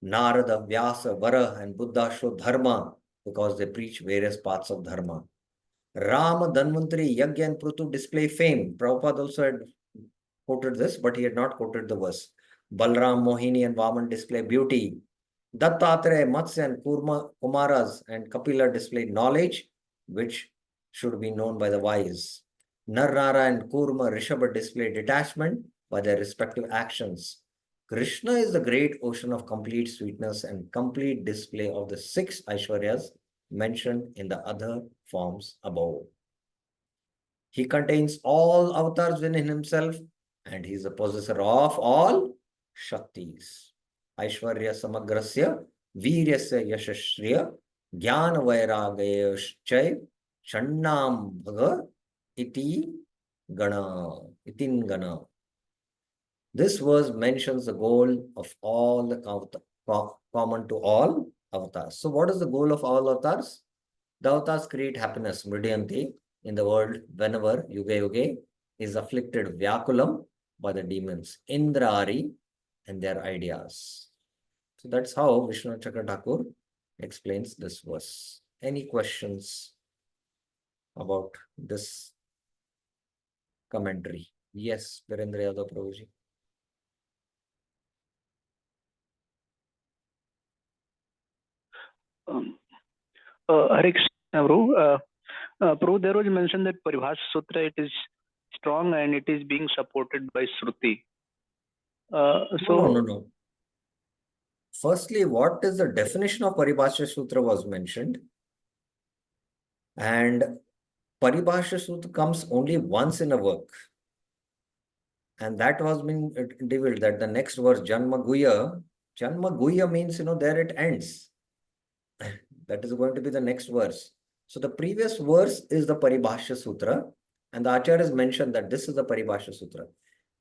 Narada, Vyasa, Vara, and Buddha show dharma because they preach various paths of dharma. Rama, Dhanvantari, Yajna, and Prutu display fame. Prabhupada also had quoted this, but he had not quoted the verse. Balram, Mohini, and Vaman display beauty. Dattatreya, Matsya, and Kumaras and Kapila display knowledge, which should be known by the wise. Narnara and Kurma, Rishabha display detachment by their respective actions. Krishna is the great ocean of complete sweetness and complete display of the 6 Aishwaryas mentioned in the other forms above. He contains all avatars within himself, and he is the possessor of all Shaktis. Aishwarya Samagrasya, Viryasya Yashashriya, Jnana Vairagayascha, Channam Bhaga Iti Gana, Itin Gana. This verse mentions the goal of all the common to all avatars. So what is the goal of all avatars? The avatars create happiness, Mridyanti, in the world whenever Yuga Yuga is afflicted Vyakulam by the demons, Indrari and their ideas. So that's how Vishnu Chakra Thakur explains this verse. Any questions about this commentary? Yes, Virendra Yadav Prabhuji. Hare Krishna, Prabhu. Prabhu, there was mentioned that Paribhasha Sutra, it is strong and it is being supported by Shruti. No. Firstly, what is the definition of Paribhasha Sutra was mentioned. And Paribhasha Sutra comes only once in a work. And that was being revealed that the next verse, Janma Guya means, there it ends. That is going to be the next verse. So the previous verse is the Paribhasha Sutra. And the Acharya has mentioned that this is the Paribhasha Sutra.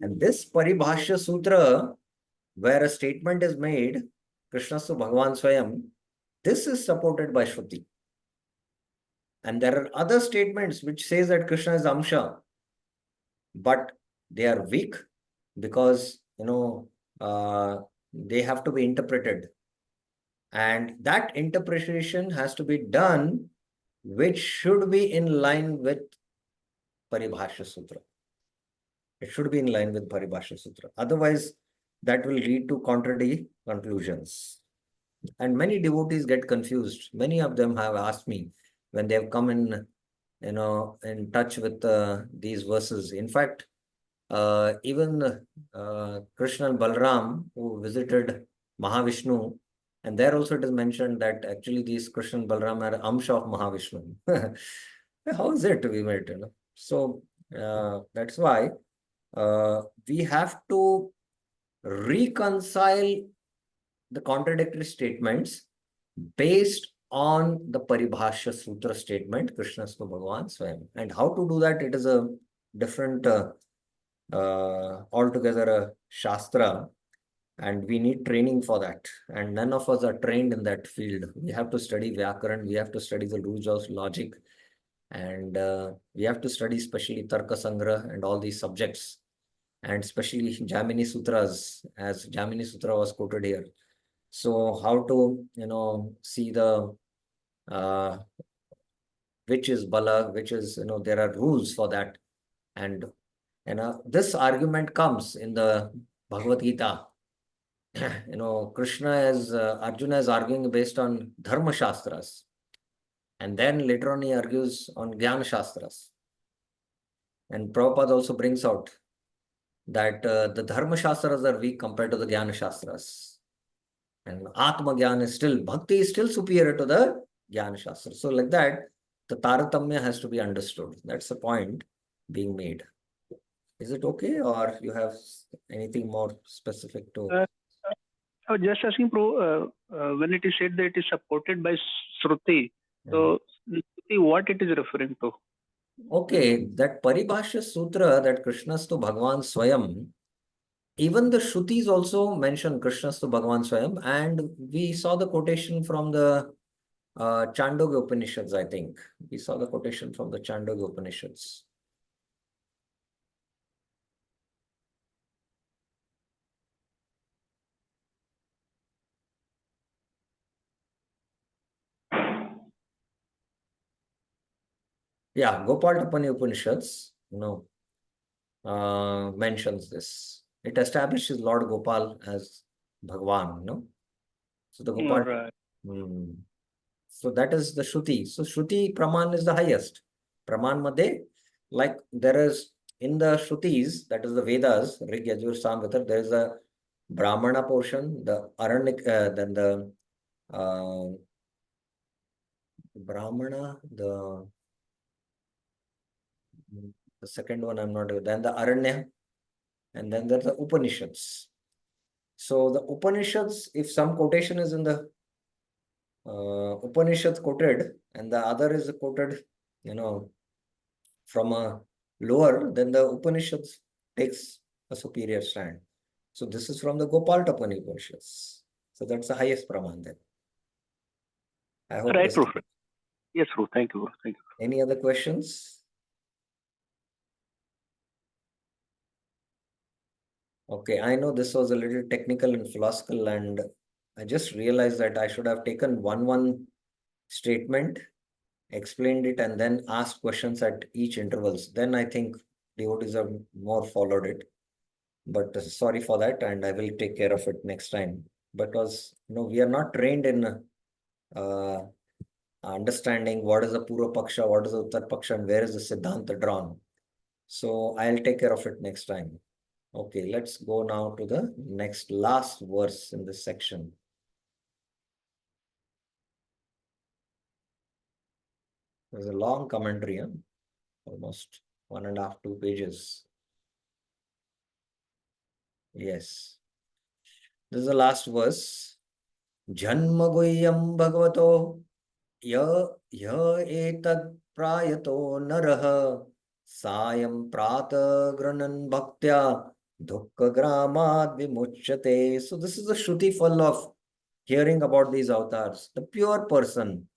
And this Paribhasha Sutra, where a statement is made, Krishnastu Bhagavan Swayam, this is supported by Shruti. And there are other statements which says that Krishna is Amsha, but they are weak because, they have to be interpreted. And that interpretation has to be done, which should be in line with Paribhasha Sutra. It should be in line with Paribhasha Sutra. Otherwise, that will lead to contradictory conclusions. And many devotees get confused. Many of them have asked me when they have come in, in touch with these verses. In fact, even Krishna and Balram, who visited Mahavishnu, and there also it is mentioned that actually these Krishna and Balram are Amsha of Mahavishnu. How is it to be met? So that's why we have to reconcile the contradictory statements based on the Paribhasha Sutra statement, Krishnastu Bhagavan Swayam. And how to do that? It is a different, altogether a Shastra, and we need training for that. And none of us are trained in that field. We have to study Vyakaran, we have to study the rules of logic, and we have to study especially Tarka Sangra and all these subjects, and especially Jamini Sutras, as Jamini Sutra was quoted here. So how to, see the which is Bala, which is, there are rules for that. And, this argument comes in the Bhagavad Gita. Krishna is, Arjuna is arguing based on Dharma Shastras. And then later on he argues on Jnana Shastras. And Prabhupada also brings out that the Dharma Shastras are weak compared to the Jnana Shastras. And Atma Jnana is still, Bhakti is still superior to the Jnana Shastra. So like that, the Taratamya has to be understood. That's the point being made. Is it okay, or you have anything more specific to? I was just asking, when it is said that it is supported by Shruti, so Shruti, what it is referring to? Okay, that Paribhashya Sutra, that Krishnastu Bhagavan Swayam, even the Shrutis also mention Krishnastu Bhagavan Swayam, and we saw the quotation from the Chandogya Upanishads, I think. We saw the quotation from the Chandogya Upanishads. Yeah, Gopal Upanishads, mentions this. It establishes Lord Gopal as Bhagwan, So the Gopal. Right. So that is the Shruti. So Shruti Praman is the highest. Praman Madhe, like there is in the Shrutis, that is the Vedas, Rig, Yajur, Samvita, there is a Brahmana portion, the Aranik, then the Brahmana, the second one I'm not, then the Aranya, and then there's the Upanishads. So the Upanishads, if some quotation is in the Upanishads quoted and the other is quoted, from a lower, then the Upanishads takes a superior stand. So this is from the Gopaltapani Upanishads. So that's the highest Praman then. I hope Right, this. Bro. Yes, Bro. Thank you, Bro. Thank you. Any other questions? Okay, I know this was a little technical and philosophical, and I just realized that I should have taken one statement, explained it, and then asked questions at each intervals. Then I think devotees have more followed it. But sorry for that, and I will take care of it next time. Because we are not trained in understanding what is the Purva Paksha, what is the Uttar Paksha, and where is the Siddhanta drawn. So I'll take care of it next time. Okay, let's go now to the next last verse in this section. There's a long commentary, almost 1.5, 2 pages. Yes. This is the last verse. Janma Guhyam Bhagavato य एतत् प्रायतो नरः सायं प्रातः गृह्णन् भक्त्या दुःखग्रामाद् विमुच्यते. So this is the Shruti full of hearing about these avatars. The pure person,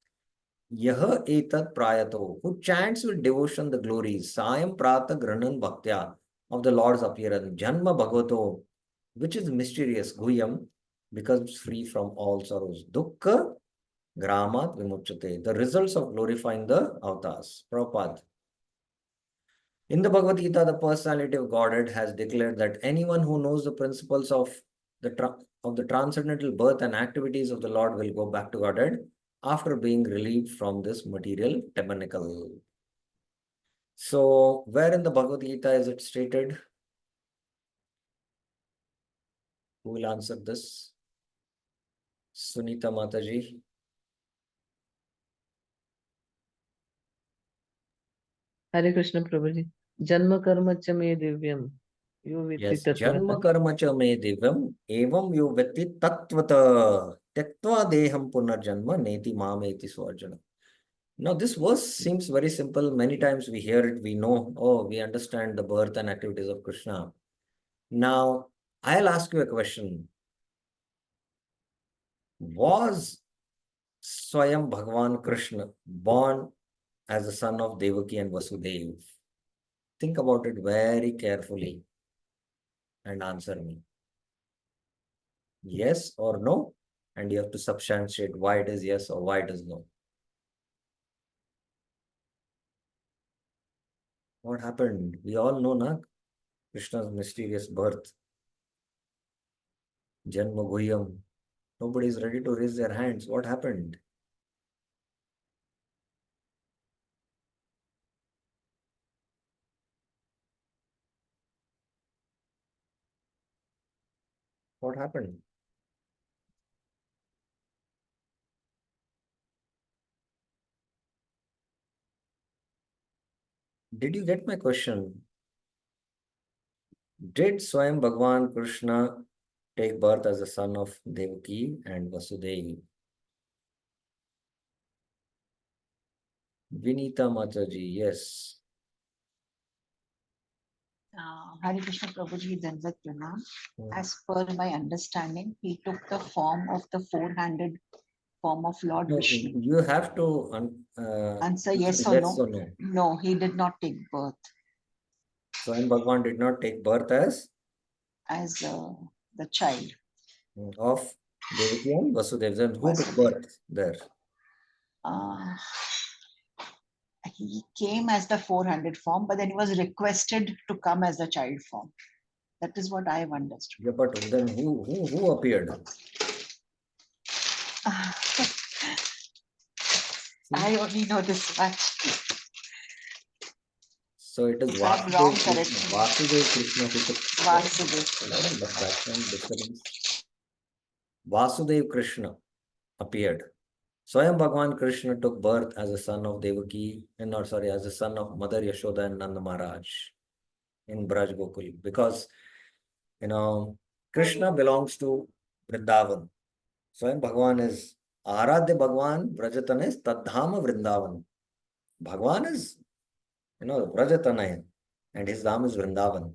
yah etat prayato, who chants with devotion the glories, sayam prata granan bhaktya, of the Lord's appearance, janma bhagavato, which is mysterious, guhyam, becomes free from all sorrows, dukkha gramat vimuchyate, the results of glorifying the avatars. Prabhupada. In the Bhagavad Gita, the personality of Godhead has declared that anyone who knows the principles of the transcendental birth and activities of the Lord will go back to Godhead after being relieved from this material tabernacle. So, where in the Bhagavad Gita is it stated? Who will answer this? Sunita Mataji. Hare Krishna Prabhuji. Janma karma cha me divyam. Yo vitti Yes, janma tatvata. karma cha me divyam evam yo vetti tatvata tyaktva deham punarjanma neti mameti swarjana. Now, this verse seems very simple. Many times we hear it, we know, we understand the birth and activities of Krishna. Now, I'll ask you a question. Was Swayam Bhagavan Krishna born as the son of Devaki and Vasudev? Think about it very carefully and answer me. Yes or no? And you have to substantiate why it is yes or why it is no. What happened? We all know, na? Krishna's mysterious birth. Janma Guhyam. Nobody is ready to raise their hands. What happened? What happened? Did you get my question? Did Swayam Bhagwan Krishna take birth as a son of Devaki and Vasudeva? Vinita Mataji, yes. Hare Krishna Prabhuji Dandat Pranam. Hmm. As per my understanding, he took the form of the four-handed form of Lord No, Vishnu. you have to Answer yes say or yes no? or no. No, he did not take birth Swayam Bhagwan did not take birth as as the child. of Devaki and Vasudeva. Then who took Vasudeva. birth there? Uh, he came as the four-handed form, but then he was requested to come as the child form. That is what I have understood. Yeah, but then who appeared? I only know this much. So it is If I'm wrong, correct me. Vasudeva Krishna who took Vasudeva. background disturbance. Vasudeva Krishna appeared. Swayam Bhagwan Krishna took birth as a son of Devaki, as a son of Mother Yashoda and Nanda Maharaj in Braj Gokul, because Krishna belongs to Vrindavan. Swayam Bhagwan is Aradhya Bhagwan, Vrajatan is Tadhama Vrindavan. Bhagwan is, Vrajatanaya, and his Dham is Vrindavan.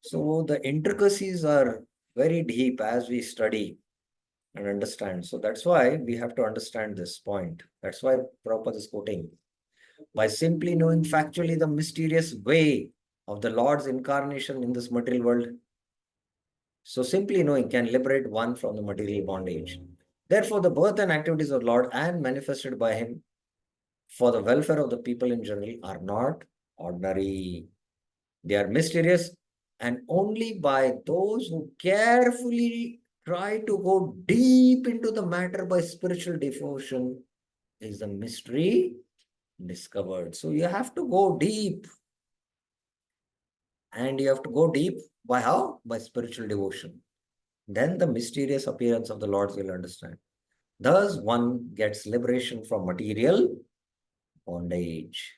So the intricacies are very deep as we study and understand. So that's why we have to understand this point. That's why Prabhupada is quoting. By simply knowing factually the mysterious way of the Lord's incarnation in this material world, so simply knowing can liberate one from the material bondage. Therefore, the birth and activities of Lord and manifested by Him for the welfare of the people in general are not ordinary. They are mysterious, and only by those who carefully try to go deep into the matter by spiritual devotion is the mystery discovered. So you have to go deep. And you have to go deep by how? By spiritual devotion. Then the mysterious appearance of the Lord will understand. Thus, one gets liberation from material bondage.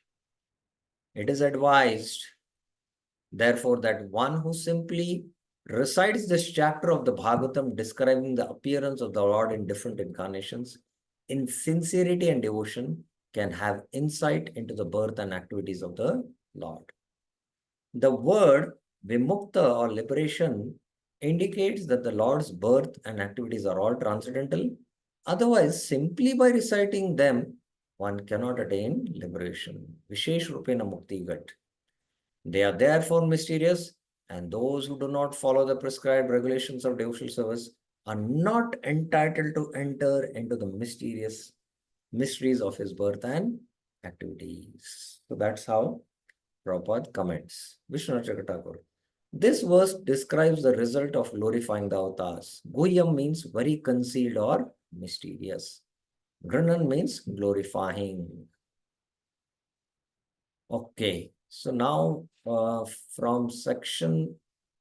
It is advised, therefore, that one who simply recites this chapter of the Bhagavatam describing the appearance of the Lord in different incarnations in sincerity and devotion can have insight into the birth and activities of the Lord. The word vimukta or liberation indicates that the Lord's birth and activities are all transcendental. Otherwise, simply by reciting them, one cannot attain liberation. Vishesh Rupena Mukti Gat. They are therefore mysterious, and those who do not follow the prescribed regulations of devotional service are not entitled to enter into the mysterious mysteries of his birth and activities. So that's how Prabhupada comments. Vishnu Thakur. This verse describes the result of glorifying the avatars. Guhyam means very concealed or mysterious. Granan means glorifying. Okay, so now from section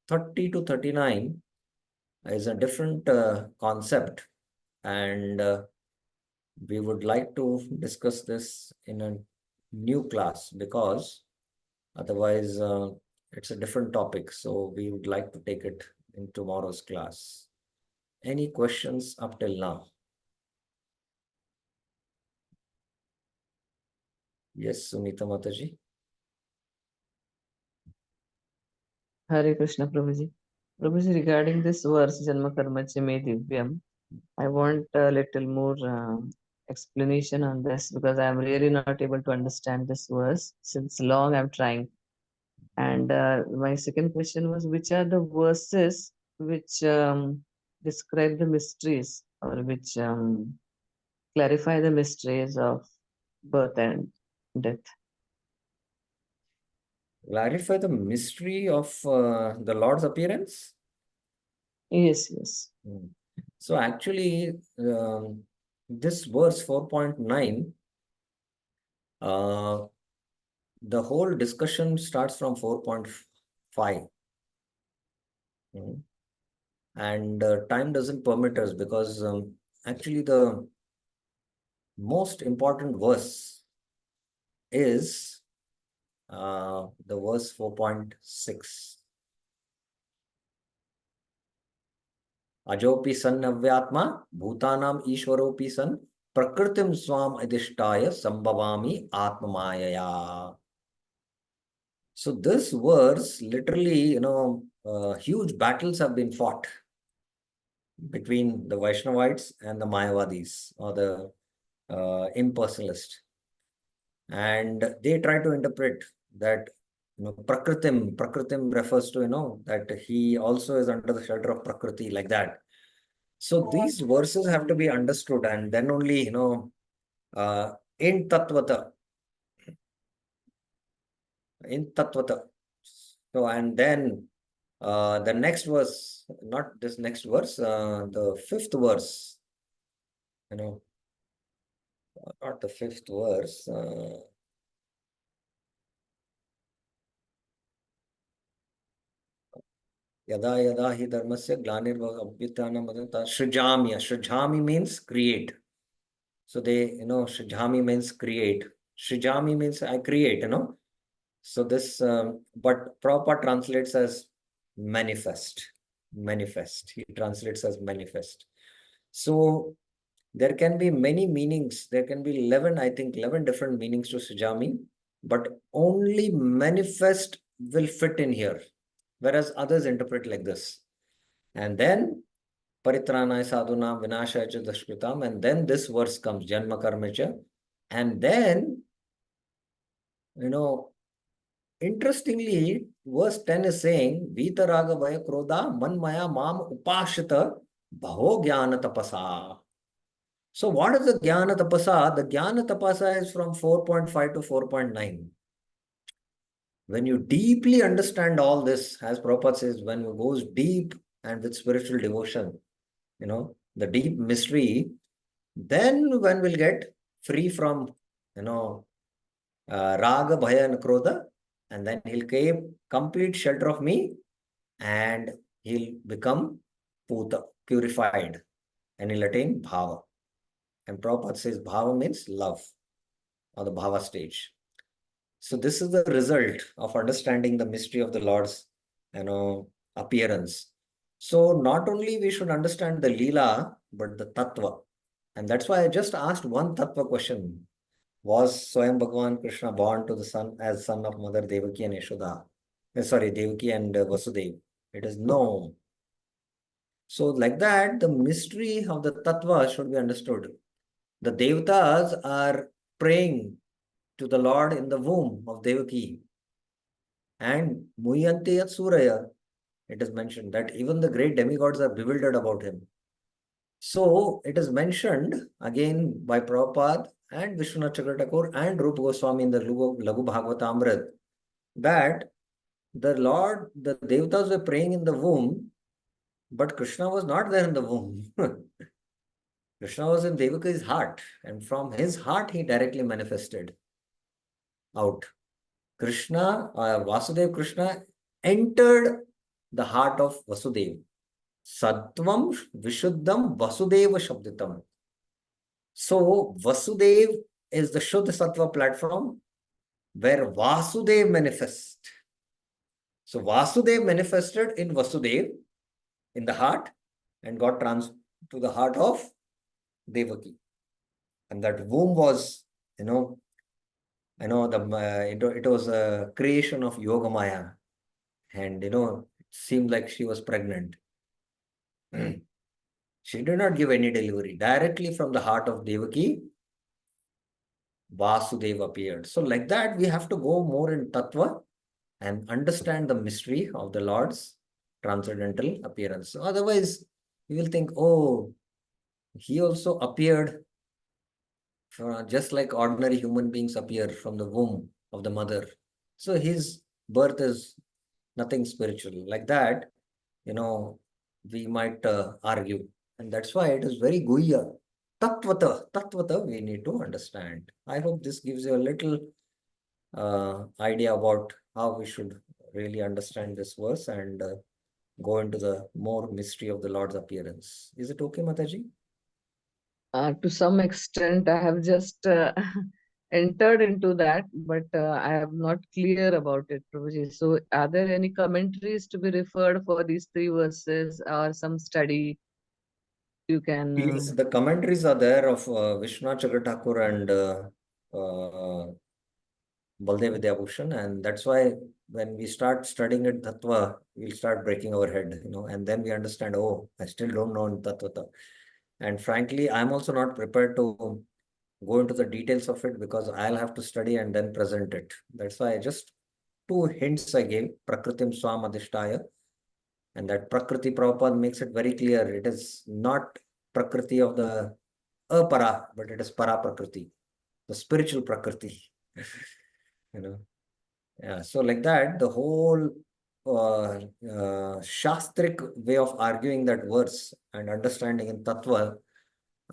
30 to 39 is a different concept, and we would like to discuss this in a new class because otherwise it's a different topic. So we would like to take it in tomorrow's class. Any questions up till now? Yes, Sunita Mataji. Hare Krishna Prabhuji. Prabhuji, regarding this verse, Janma Karma Cha Me Divyam, I want a little more explanation on this because I'm really not able to understand this verse. Since long I'm trying. And my second question was, which are the verses which describe the mysteries or which clarify the mysteries of birth and death? Clarify the mystery of the Lord's appearance. Yes, yes. So actually, this verse 4.9, the whole discussion starts from 4.5. And time doesn't permit us because actually the most important verse is the verse 4.6. Ajopi san avyatma, bhutanam ishwaropi san, prakritim swam adhishtaya sambhavami atmamayaya. So this verse literally, huge battles have been fought between the Vaishnavites and the Mayavadis, or the impersonalists. And they try to interpret that, Prakritim refers to, that he also is under the shelter of Prakriti, like that. So these verses have to be understood, and then only, in Tattvata. So, and then the next verse, not this next verse, the fifth verse, not the fifth verse. Yada yada hi dharmasya glanirvabhyutanam Srijami means create. So they, Srijami means create. Srijami means I create, So this, but Prabhupada translates as manifest. Manifest. He translates as manifest. So there can be many meanings. There can be 11, I think, 11 different meanings to Srijami, but only manifest will fit in here, whereas others interpret like this. And then Paritranaya sadhuna vinashaya cha dushkritam, and then this verse comes, Janma karmacha. And then, interestingly, verse 10 is saying, Vitaraga vaya krodha manmaya mam upashita bhaho jnana tapasa. So what is the jnana tapasa? The jnana tapasa is from 4.5 to 4.9. When you deeply understand all this, as Prabhupada says, when it goes deep and with spiritual devotion, the deep mystery, then one will get free from, raga, bhaya and krodha, and then he'll take complete shelter of me, and he'll become puta, purified, and he'll attain bhava. And Prabhupada says bhava means love, or the bhava stage. So this is the result of understanding the mystery of the Lord's, appearance. So not only we should understand the Leela, but the Tattva. And that's why I just asked one Tattva question. Was Swayam Bhagavan Krishna born to the son as son of Mother Devaki and Yashoda? Devaki and Vasudev. It is no. So like that, the mystery of the Tattva should be understood. The Devatas are praying to the Lord in the womb of Devaki. And Muyanti Yat Suraya, it is mentioned that even the great demigods are bewildered about him. So it is mentioned again by Prabhupada and Vishwanath Chakravarti and Rupa Goswami in the Lagu Bhagavatamrit that the Devatas were praying in the womb, but Krishna was not there in the womb. Krishna was in Devaki's heart, and from his heart he directly manifested out. Vasudev Krishna entered the heart of Vasudev. Sattvam Vishuddham Vasudeva Shabditam. So Vasudev is the Shuddha Sattva platform where Vasudev manifests. So Vasudev manifested in Vasudev in the heart and got transferred to the heart of Devaki. And that womb was, it was a creation of Yogamaya. And, it seemed like she was pregnant. She did not give any delivery. Directly from the heart of Devaki, Vasudeva appeared. So like that, we have to go more in Tattva and understand the mystery of the Lord's transcendental appearance. So otherwise, you will think, oh, he also appeared just like ordinary human beings appear from the womb of the mother. So his birth is nothing spiritual. Like that, we might argue. And that's why it is very guhya. Tattvata, we need to understand. I hope this gives you a little idea about how we should really understand this verse and go into the more mystery of the Lord's appearance. Is it okay, Mataji? To some extent, I have just entered into that, but I am not clear about it, Prabhuji. So are there any commentaries to be referred for these 3 verses or some study you can? Yes, the commentaries are there of Vishwanath Chakravarti and Baldev Vidyabhushan, and that's why when we start studying it Tattva, we'll start breaking our head, and then we understand, oh, I still don't know Tattva. And frankly, I'm also not prepared to go into the details of it because I'll have to study and then present it. That's why I just 2 hints I gave, Prakritim Swam Adhishtaya, and that Prakriti Prabhupada makes it very clear. It is not Prakriti of the Apara, but it is Para Prakriti, the spiritual Prakriti. Yeah, so like that, the whole Shastric way of arguing that verse and understanding in Tattva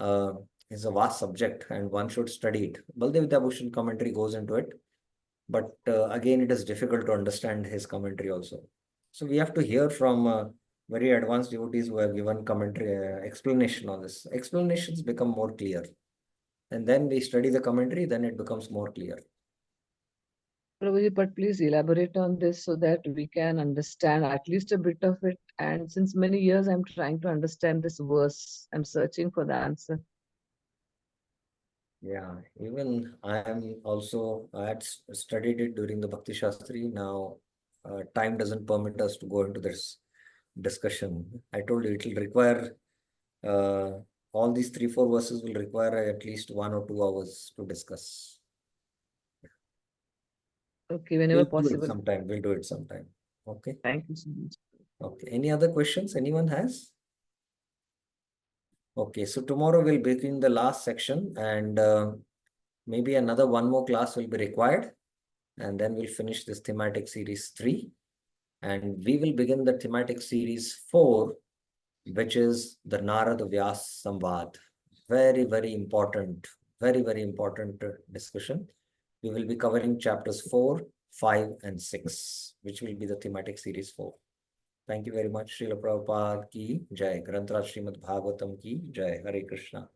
uh, is a vast subject and one should study it. Baldev Vidyabhushan commentary goes into it, but again, it is difficult to understand his commentary also. So we have to hear from very advanced devotees who have given commentary explanation on this. Explanations become more clear. And then we study the commentary, then it becomes more clear. Prabhuji, but please elaborate on this so that we can understand at least a bit of it. And since many years I'm trying to understand this verse, I'm searching for the answer. Yeah, even I had studied it during the Bhakti Shastri. Now, time doesn't permit us to go into this discussion. I told you it will require, all these 3, 4 verses will require at least 1 or 2 hours to discuss. Okay, whenever We'll do it possible. sometime. We'll do it sometime. Okay. Thank you so much. Okay. Any other questions anyone has? Okay, so tomorrow we'll begin the last section and maybe another 1 more class will be required. And then we'll finish this thematic series 3. And we will begin the thematic series 4, which is the Narada Vyas Samvad. Very, very important discussion. We will be covering chapters 4, 5, and 6, which will be the thematic series 4. Thank you very much. Srila Prabhupada ki Jai. Granth Raj Srimad Bhagavatam ki Jai. Hare Krishna.